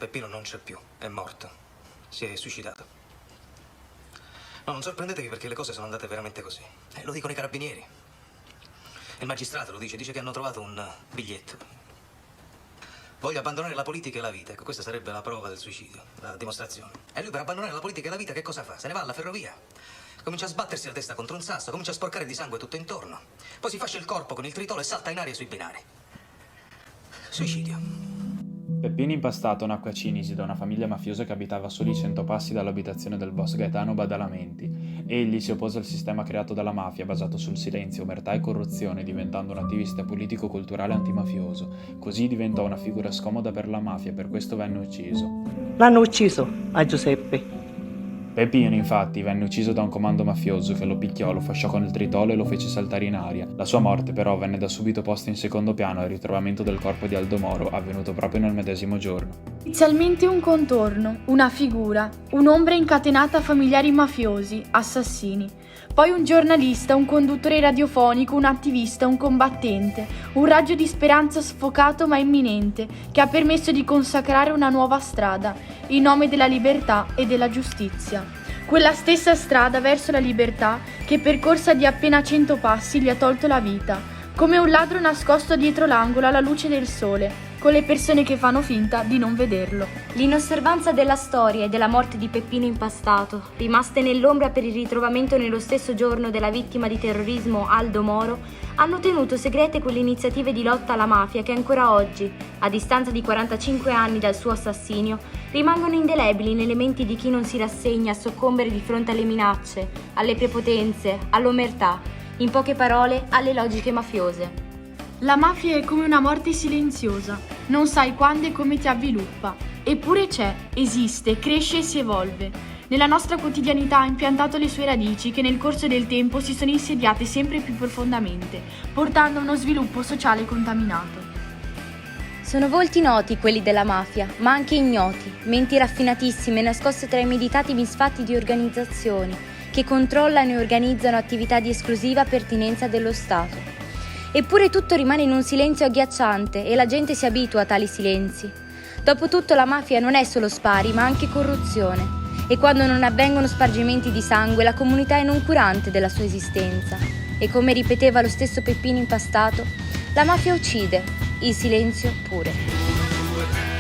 Peppino non c'è più, è morto. Si è suicidato. No, non sorprendetevi perché le cose sono andate veramente così. Lo dicono i carabinieri. Il magistrato lo dice che hanno trovato un biglietto. Voglio abbandonare la politica e la vita. Ecco, questa sarebbe la prova del suicidio, la dimostrazione. E lui per abbandonare la politica e la vita che cosa fa? Se ne va alla ferrovia. Comincia a sbattersi la testa contro un sasso, comincia a sporcare di sangue tutto intorno. Poi si fascia il corpo con il tritolo e salta in aria sui binari. Suicidio. Peppino Impastato nacque a Cinisi da una famiglia mafiosa che abitava a soli 100 passi dall'abitazione del boss Gaetano Badalamenti. Egli si oppose al sistema creato dalla mafia basato sul silenzio, omertà e corruzione, diventando un attivista politico-culturale antimafioso. Così diventò una figura scomoda per la mafia e per questo venne ucciso. L'hanno ucciso a Giuseppe. Peppino, infatti, venne ucciso da un comando mafioso che lo picchiò, lo fasciò con il tritolo e lo fece saltare in aria. La sua morte, però, venne da subito posta in secondo piano al ritrovamento del corpo di Aldo Moro, avvenuto proprio nel medesimo giorno. Inizialmente un contorno, una figura, un'ombra incatenata a familiari mafiosi, assassini. Poi un giornalista, un conduttore radiofonico, un attivista, un combattente, un raggio di speranza sfocato ma imminente, che ha permesso di consacrare una nuova strada, in nome della libertà e della giustizia. Quella stessa strada verso la libertà che, percorsa di appena 100 passi, gli ha tolto la vita, come un ladro nascosto dietro l'angolo alla luce del sole, con le persone che fanno finta di non vederlo. L'inosservanza della storia e della morte di Peppino Impastato, rimaste nell'ombra per il ritrovamento nello stesso giorno della vittima di terrorismo Aldo Moro, hanno tenuto segrete quelle iniziative di lotta alla mafia che ancora oggi, a distanza di 45 anni dal suo assassinio, rimangono indelebili nelle menti di chi non si rassegna a soccombere di fronte alle minacce, alle prepotenze, all'omertà, in poche parole alle logiche mafiose. La mafia è come una morte silenziosa, non sai quando e come ti avviluppa, eppure c'è, esiste, cresce e si evolve. Nella nostra quotidianità ha impiantato le sue radici che nel corso del tempo si sono insediate sempre più profondamente, portando a uno sviluppo sociale contaminato. Sono volti noti quelli della mafia, ma anche ignoti, menti raffinatissime nascoste tra i meditati misfatti di organizzazioni che controllano e organizzano attività di esclusiva pertinenza dello Stato. Eppure tutto rimane in un silenzio agghiacciante e la gente si abitua a tali silenzi. Dopotutto la mafia non è solo spari, ma anche corruzione. E quando non avvengono spargimenti di sangue, la comunità è noncurante della sua esistenza. E come ripeteva lo stesso Peppino Impastato, la mafia uccide, il silenzio pure.